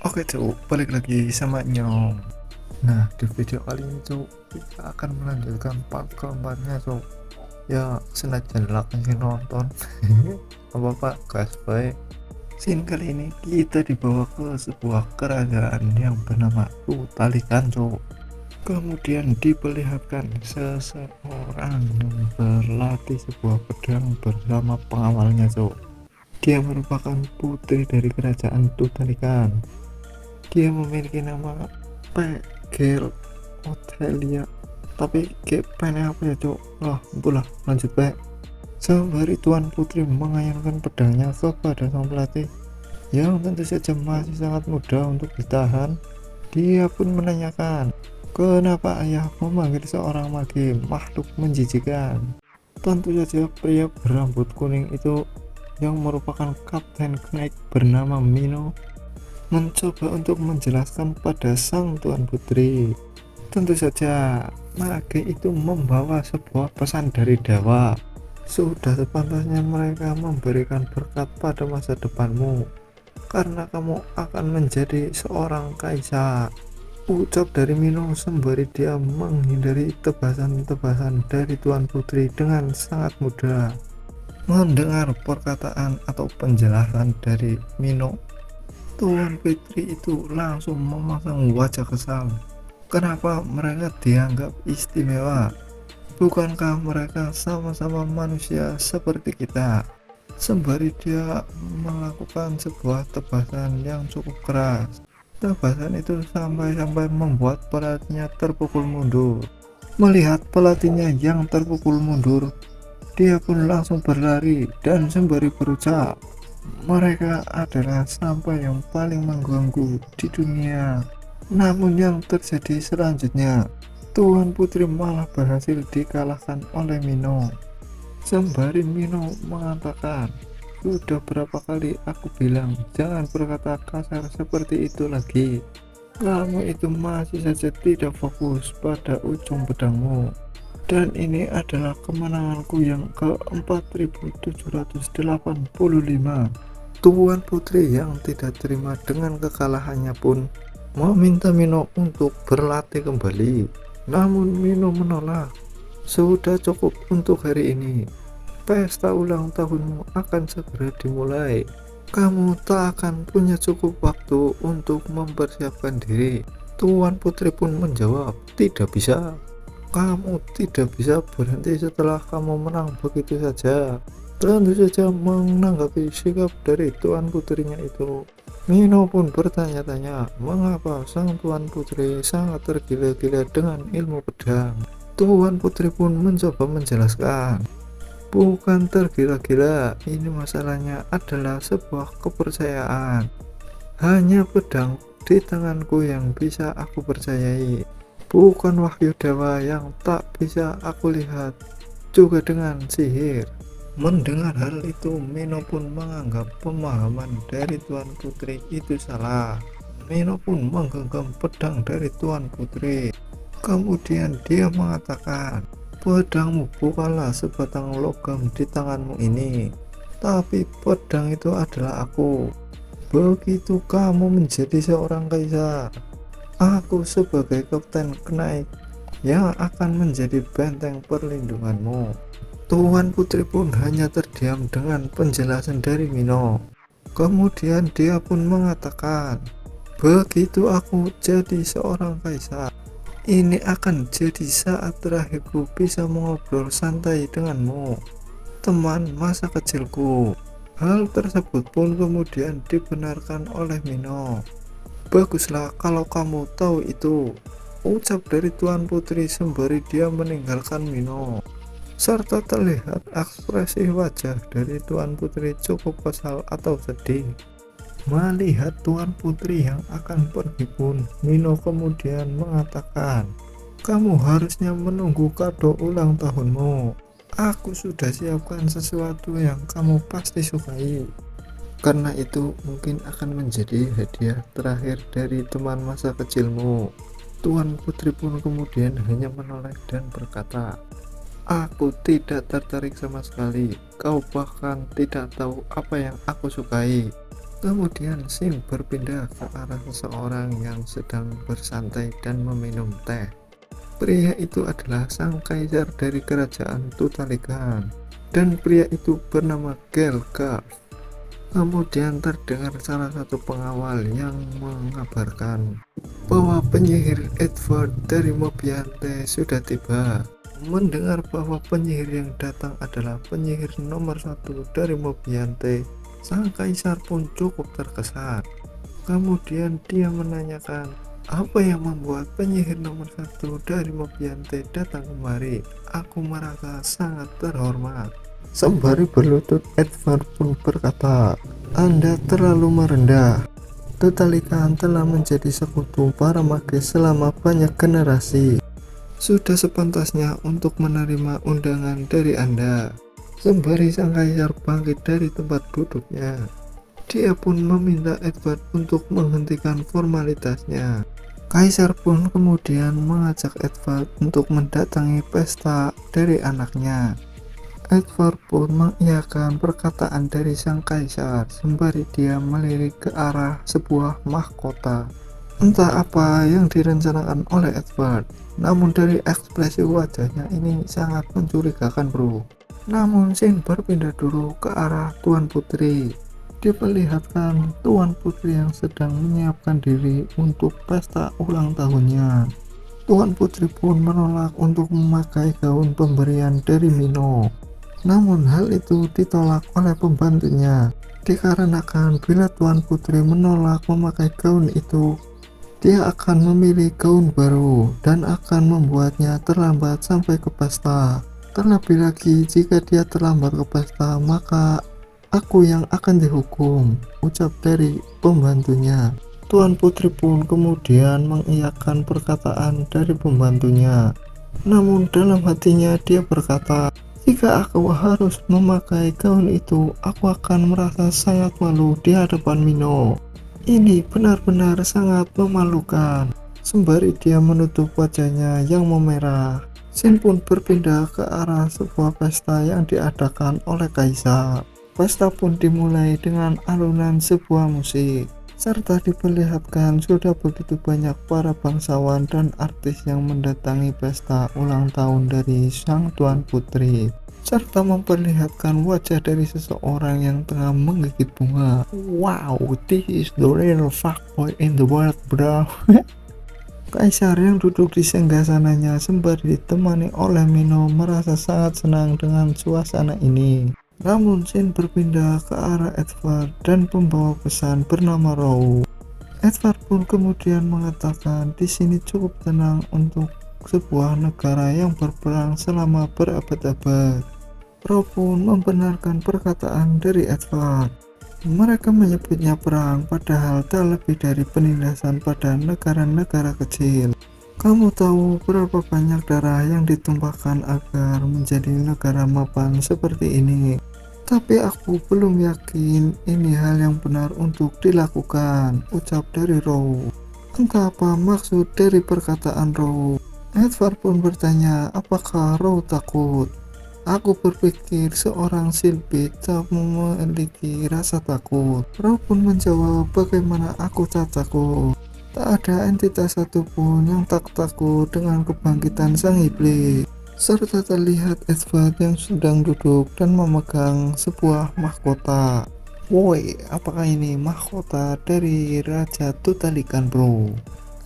Oke Cuk, balik lagi sama Nyong. Nah, di video kali ini Cuk, kita akan melanjutkan part keempatnya Cuk. Ya, senajan langsung nonton. Apa-apa, gas baik. Scene kali ini kita dibawa ke sebuah kerajaan yang bernama Tutalikan Cuk. Kemudian diperlihatkan seseorang yang berlatih sebuah pedang bersama pengawalnya Cuk. Dia merupakan putri dari kerajaan Tutalikan. Dia memiliki nama Pegel Otelia, tapi kayak pengen apa ya cok. Itulah lanjut baik. Sembari tuan putri mengayunkan pedangnya kepada sang pelatih yang tentu saja masih sangat muda untuk ditahan. Dia pun menanyakan, kenapa ayah memanggil seorang mage makhluk menjijikan. Tentu saja pria berambut kuning itu yang merupakan kapten Knight bernama Mino mencoba untuk menjelaskan pada sang tuan putri. Tentu saja mage itu membawa sebuah pesan dari dewa. Sudah sepantasnya mereka memberikan berkat pada masa depanmu, karena kamu akan menjadi seorang kaisar, ucap dari Mino sembari dia menghindari tebasan-tebasan dari tuan putri dengan sangat mudah. Mendengar perkataan atau penjelasan dari Mino, Tuan Fitri itu langsung memasang wajah kesal. Kenapa mereka dianggap istimewa? Bukankah mereka sama-sama manusia seperti kita? Sembari dia melakukan sebuah tebasan yang cukup keras. Tebasan itu sampai-sampai membuat pelatihnya terpukul mundur. Melihat pelatihnya yang terpukul mundur, dia pun langsung berlari dan sembari berucap, mereka adalah sampah yang paling mengganggu di dunia. Namun yang terjadi selanjutnya, Tuan Putri malah berhasil dikalahkan oleh Mino. Sembari Mino mengatakan, sudah berapa kali aku bilang jangan berkata kasar seperti itu lagi. Kamu itu masih saja tidak fokus pada ujung pedangmu. Dan ini adalah kemenanganku yang ke-4785. Tuan Putri yang tidak terima dengan kekalahannya pun meminta Mino untuk berlatih kembali. Namun Mino menolak. Sudah cukup untuk hari ini. Pesta ulang tahunmu akan segera dimulai. Kamu tak akan punya cukup waktu untuk mempersiapkan diri. Tuan Putri pun menjawab, tidak bisa. Kamu tidak bisa berhenti setelah kamu menang begitu saja. Tentu saja menanggapi sikap dari tuan putrinya itu, Mino pun bertanya-tanya mengapa sang tuan putri sangat tergila-gila dengan ilmu pedang. Tuan putri pun mencoba menjelaskan, bukan tergila-gila, ini masalahnya adalah sebuah kepercayaan. Hanya pedang di tanganku yang bisa aku percayai, bukan wahyu dewa yang tak bisa aku lihat, juga dengan sihir. Mendengar hal itu, Mino pun menganggap pemahaman dari Tuan Putri itu salah. Mino pun menggenggam pedang dari Tuan Putri. Kemudian dia mengatakan, pedangmu bukanlah sebatang logam di tanganmu ini, tapi pedang itu adalah aku. Begitu kamu menjadi seorang kaisar, aku sebagai kapten Knight yang akan menjadi benteng perlindunganmu. Tuan Putri pun hanya terdiam dengan penjelasan dari Mino. Kemudian dia pun mengatakan, begitu aku jadi seorang kaisar, ini akan jadi saat terakhirku bisa mengobrol santai denganmu, teman masa kecilku. Hal tersebut pun kemudian dibenarkan oleh Mino. Baguslah kalau kamu tahu itu, ucap dari Tuan Putri sembari dia meninggalkan Mino. Serta terlihat ekspresi wajah dari Tuan Putri cukup kesal atau sedih. Melihat Tuan Putri yang akan pergi pun, Mino kemudian mengatakan, kamu harusnya menunggu kado ulang tahunmu. Aku sudah siapkan sesuatu yang kamu pasti sukai. Karena itu mungkin akan menjadi hadiah terakhir dari teman masa kecilmu. Tuan Putri pun kemudian hanya menoleh dan berkata, aku tidak tertarik sama sekali. Kau bahkan tidak tahu apa yang aku sukai. Kemudian scene berpindah ke arah seseorang yang sedang bersantai dan meminum teh. Pria itu adalah sang kaisar dari kerajaan Tutalikan, dan pria itu bernama Gelgar. Kemudian terdengar salah satu pengawal yang mengabarkan bahwa penyihir Edward dari Mobiante sudah tiba. Mendengar bahwa penyihir yang datang adalah penyihir nomor satu dari Mobiante, sang kaisar pun cukup terkesan. Kemudian dia menanyakan, apa yang membuat penyihir nomor satu dari Mobiante datang kemari? Aku merasa sangat terhormat. Sembari berlutut, Edward pun berkata, Anda terlalu merendah. Tutalikan telah menjadi sekutu para magis selama banyak generasi. Sudah sepantasnya untuk menerima undangan dari Anda. Sembari sang kaisar bangkit dari tempat duduknya, dia pun meminta Edward untuk menghentikan formalitasnya. Kaisar pun kemudian mengajak Edward untuk mendatangi pesta dari anaknya. Edward pun mengiyakan perkataan dari sang kaisar sembari dia melirik ke arah sebuah mahkota. Entah apa yang direncanakan oleh Edward, namun dari ekspresi wajahnya ini sangat mencurigakan bro. Namun scene berpindah dulu ke arah Tuan Putri. Diperlihatkan Tuan Putri yang sedang menyiapkan diri untuk pesta ulang tahunnya. Tuan Putri pun menolak untuk memakai gaun pemberian dari Mino. Namun hal itu ditolak oleh pembantunya, dikarenakan bila Tuan Putri menolak memakai gaun itu, dia akan memilih gaun baru dan akan membuatnya terlambat sampai ke pesta. Terlebih lagi jika dia terlambat ke pesta, maka aku yang akan dihukum, ucap dari pembantunya. Tuan Putri pun kemudian mengiyakan perkataan dari pembantunya. Namun dalam hatinya dia berkata, jika aku harus memakai gaun itu, aku akan merasa sangat malu di hadapan Mino. Ini benar-benar sangat memalukan. Sembari dia menutup wajahnya yang memerah, scene pun berpindah ke arah sebuah pesta yang diadakan oleh kaisar. Pesta pun dimulai dengan alunan sebuah musik, serta diperlihatkan sudah begitu banyak para bangsawan dan artis yang mendatangi pesta ulang tahun dari sang Tuan Putri, serta memperlihatkan wajah dari seseorang yang tengah menggigit bunga. Wow, this is the real fuckboy in the world bro. Kaisar yang duduk di singgasananya sembari ditemani oleh Mino merasa sangat senang dengan suasana ini. Namun scene berpindah ke arah Edward dan pembawa pesan bernama Row. Edward pun kemudian mengatakan di sini cukup tenang untuk sebuah negara yang berperang selama berabad-abad. Row pun membenarkan perkataan dari Edward. Mereka menyebutnya perang, padahal tak lebih dari penindasan pada negara-negara kecil. Kamu tahu berapa banyak darah yang ditumpahkan agar menjadi negara mapan seperti ini? Tapi aku belum yakin ini hal yang benar untuk dilakukan, ucap dari Row. Entah apa maksud dari perkataan Row. Edward pun bertanya, apakah Row takut? Aku berpikir seorang Silbit tak memiliki rasa takut. Row pun menjawab, bagaimana aku tak takut? Tak ada entitas satupun yang tak takut dengan kebangkitan sang iblis. Serta terlihat Edward yang sedang duduk dan memegang sebuah mahkota. Woi, apakah ini mahkota dari Raja Tutalikan bro?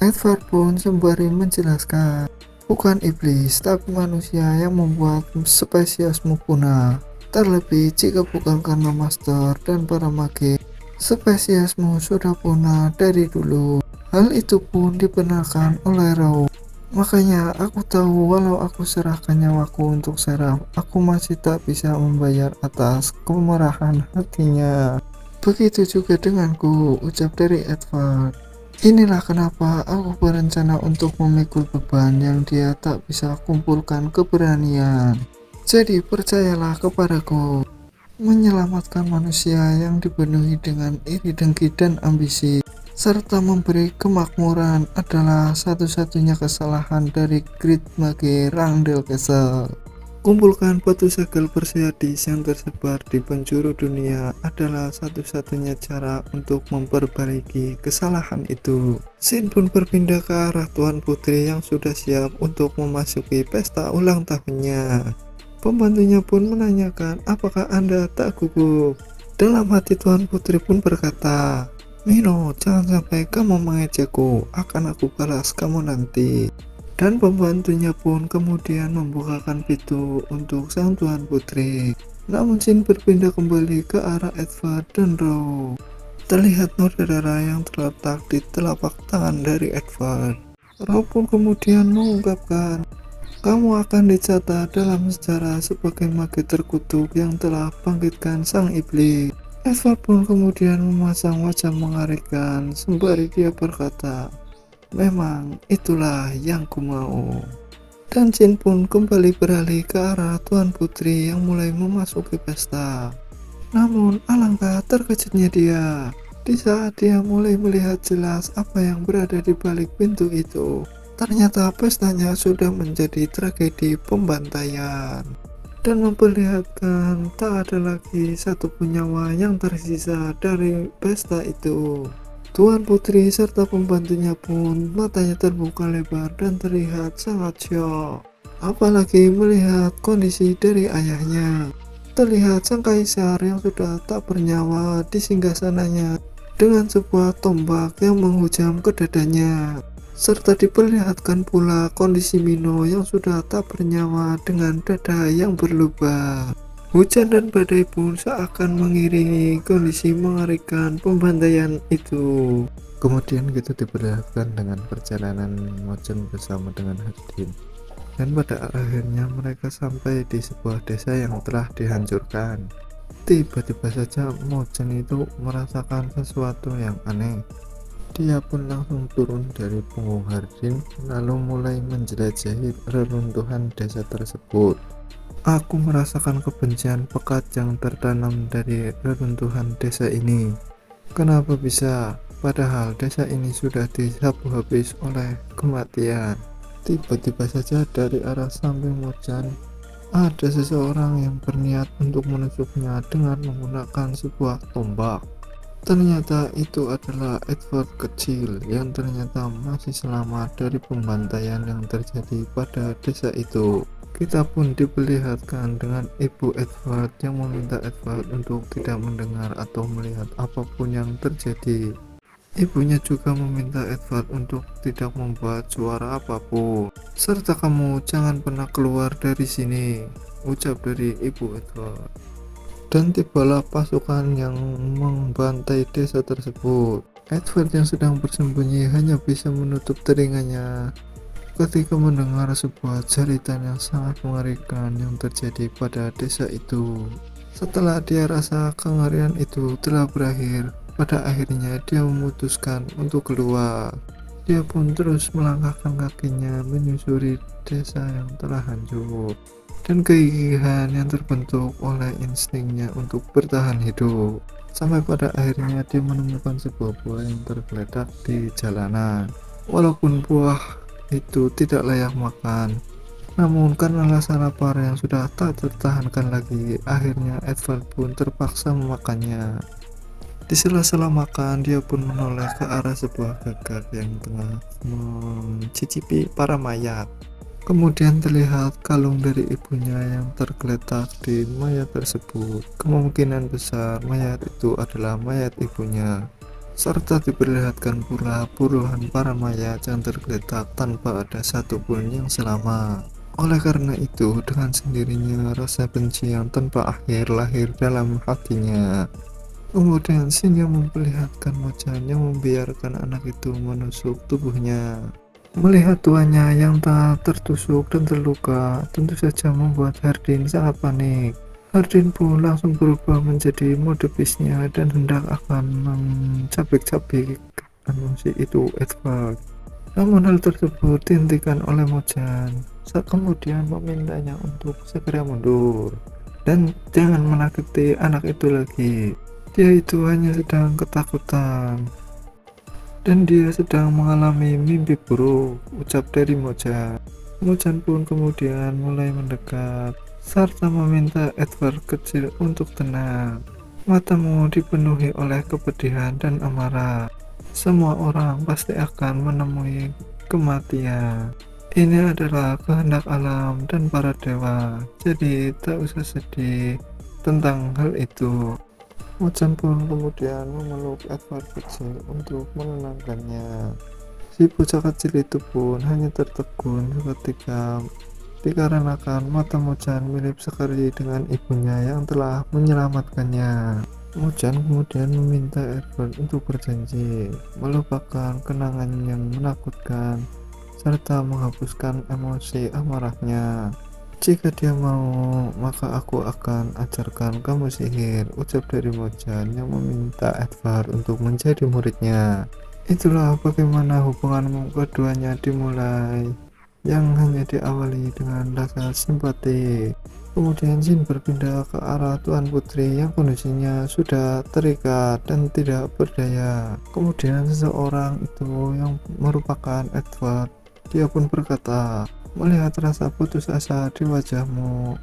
Edward pun sembari menjelaskan, bukan iblis, tapi manusia yang membuat spesiesmu punah. Terlebih jika bukan karena Master dan para mage, spesiesmu sudah punah dari dulu. Hal itu pun dibenarkan oleh Row. Makanya aku tahu walau aku serahkan nyawaku untuk Seraph, aku masih tak bisa membayar atas kemarahan hatinya. Begitu juga denganku, ucap dari Edward. Inilah kenapa aku berencana untuk memikul beban yang dia tak bisa kumpulkan keberanian. Jadi percayalah kepadaku. Menyelamatkan manusia yang dipenuhi dengan iri dengki dan ambisi, serta memberi kemakmuran adalah satu-satunya kesalahan dari Great Mage Rangdel Castle. Kumpulkan batu segel Perseidis yang tersebar di penjuru dunia adalah satu-satunya cara untuk memperbaiki kesalahan itu. Sin pun berpindah ke arah Tuan Putri yang sudah siap untuk memasuki pesta ulang tahunnya. Pembantunya pun menanyakan apakah Anda tak gugup. Dalam hati Tuan Putri pun berkata, "Mino, jangan sampai kamu mengejekku, akan aku balas kamu nanti." Dan pembantunya pun kemudian membukakan pintu untuk sang Tuan Putri. Namun Jin berpindah kembali ke arah Edward dan Row. Terlihat Nordadara yang terletak di telapak tangan dari Edward. Row pun kemudian mengungkapkan, "Kamu akan dicatat dalam sejarah sebagai magi terkutuk yang telah bangkitkan sang iblis." Edward pun kemudian memasang wajah mengerikan sembari dia berkata, "Memang itulah yang ku mau." Dan Jin pun kembali beralih ke arah Tuan Putri yang mulai memasuki pesta. Namun alangkah terkejutnya dia di saat dia mulai melihat jelas apa yang berada di balik pintu itu. Ternyata pestanya sudah menjadi tragedi pembantaian dan memperlihatkan tak ada lagi satupun nyawa yang tersisa dari pesta itu. Tuan Putri serta pembantunya pun matanya terbuka lebar dan terlihat sangat syok. Apalagi melihat kondisi dari ayahnya. Terlihat sang kaisar yang sudah tak bernyawa di singgasananya dengan sebuah tombak yang menghujam ke dadanya. Serta diperlihatkan pula kondisi Mino yang sudah tak bernyawa dengan dada yang berlubang. Hujan dan badai pun seakan mengiringi kondisi mengerikan pembantaian itu. Kemudian kita diperlihatkan dengan perjalanan Mochen bersama dengan Hardin. Dan pada akhirnya mereka sampai di sebuah desa yang telah dihancurkan. Tiba-tiba saja Mochen itu merasakan sesuatu yang aneh. Dia pun langsung turun dari punggung Hardin lalu mulai menjelajahi reruntuhan desa tersebut. "Aku merasakan kebencian pekat yang tertanam dari reruntuhan desa ini. Kenapa bisa? Padahal desa ini sudah disapu habis oleh kematian." Tiba-tiba saja dari arah samping Mochen ada seseorang yang berniat untuk menusuknya dengan menggunakan sebuah tombak. Ternyata itu adalah Edward kecil yang ternyata masih selamat dari pembantaian yang terjadi pada desa itu. Kita pun diperlihatkan dengan ibu Edward yang meminta Edward untuk tidak mendengar atau melihat apapun yang terjadi. Ibunya juga meminta Edward untuk tidak membuat suara apapun. "Serta kamu jangan pernah keluar dari sini," ucap dari ibu Edward. Dan tibalah pasukan yang membantai desa tersebut. Edward yang sedang bersembunyi hanya bisa menutup telinganya ketika mendengar sebuah jeritan yang sangat mengerikan yang terjadi pada desa itu. Setelah dia rasa kengerian itu telah berakhir, pada akhirnya dia memutuskan untuk keluar. Dia pun terus melangkahkan kakinya menyusuri desa yang telah hancur. Dan kegigihan yang terbentuk oleh instingnya untuk bertahan hidup. Sampai pada akhirnya dia menemukan sebuah buah yang tergeletak di jalanan. Walaupun buah itu tidak layak makan, namun karena rasa lapar yang sudah tak tertahankan lagi, akhirnya Edward pun terpaksa memakannya. Di sela-sela makan, dia pun menoleh ke arah sebuah gagak yang tengah mencicipi para mayat. Kemudian terlihat kalung dari ibunya yang tergeletak di mayat tersebut. Kemungkinan besar mayat itu adalah mayat ibunya. Serta diperlihatkan pula puluhan para mayat yang tergeletak tanpa ada satupun yang selamat. Oleh karena itu, dengan sendirinya rasa benci yang tanpa akhir lahir dalam hatinya. Kemudian Shin yang memperlihatkan Mochen yang membiarkan anak itu menusuk tubuhnya. Melihat tuannya yang tak tertusuk dan terluka, tentu saja membuat Hardin sangat panik. Hardin pun langsung berubah menjadi mode bisnya dan hendak akan mencabik-cabik si itu Edward. Namun hal tersebut dihentikan oleh Mochen saat kemudian memintanya untuk segera mundur dan jangan menakiti anak itu lagi. Dia itu hanya sedang ketakutan dan dia sedang mengalami mimpi buruk, ucap dari Mochen. Mochen pun kemudian mulai mendekat serta meminta Edward kecil untuk tenang. Matamu dipenuhi oleh kepedihan dan amarah. Semua orang pasti akan menemui kematian. Ini adalah kehendak alam dan para dewa, jadi tak usah sedih tentang hal itu. Mochan pun kemudian memeluk Edward kecil untuk menenangkannya. Si bocah kecil itu pun hanya tertegun seketika dikarenakan mata Mochan mirip sekali dengan ibunya yang telah menyelamatkannya. Mochan kemudian meminta Edward untuk berjanji melupakan kenangan yang menakutkan serta menghapuskan emosi amarahnya. Jika dia mau, maka aku akan ajarkan kamu sihir, ucap dari Mochan yang meminta Edward untuk menjadi muridnya. Itulah bagaimana hubungan keduanya dimulai, yang hanya diawali dengan rasa simpati. Kemudian Jin berpindah ke arah Tuan Putri yang kondisinya sudah terikat dan tidak berdaya. Kemudian seseorang itu yang merupakan Edward, dia pun berkata, melihat rasa putus asa di wajahmu,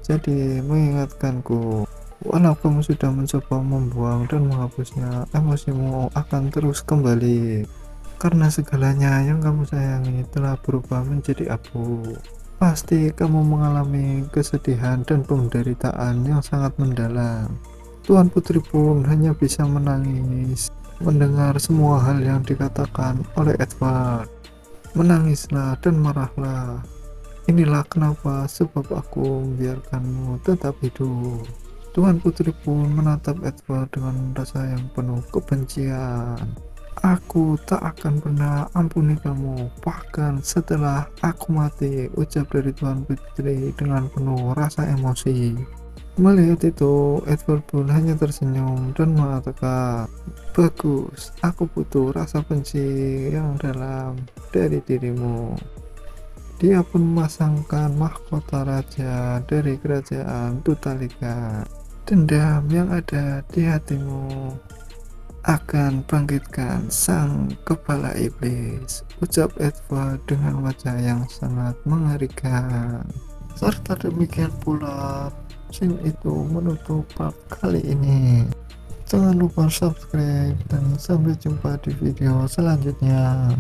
jadi mengingatkanku, walau kamu sudah mencoba membuang dan menghapusnya, emosimu akan terus kembali. Karena segalanya yang kamu sayangi telah berubah menjadi abu. Pasti kamu mengalami kesedihan dan penderitaan yang sangat mendalam. Tuan Putri pun hanya bisa menangis mendengar semua hal yang dikatakan oleh Edward. Menangislah dan marahlah. Inilah kenapa sebab aku membiarkanmu tetap hidup. Tuan Putri pun menatap Edward dengan rasa yang penuh kebencian. Aku tak akan pernah ampuni kamu, bahkan setelah aku mati, ucap dari Tuan Putri dengan penuh rasa emosi. Melihat itu, Edward pun hanya tersenyum dan mengatakan, bagus, aku butuh rasa benci yang dalam dari dirimu. Dia pun memasangkan mahkota raja dari kerajaan Tutalika. Dendam yang ada di hatimu akan bangkitkan sang kepala iblis, ucap Edward dengan wajah yang sangat mengerikan. Serta demikian pula scene itu menutup part kali ini. Jangan lupa subscribe dan sampai jumpa di video selanjutnya.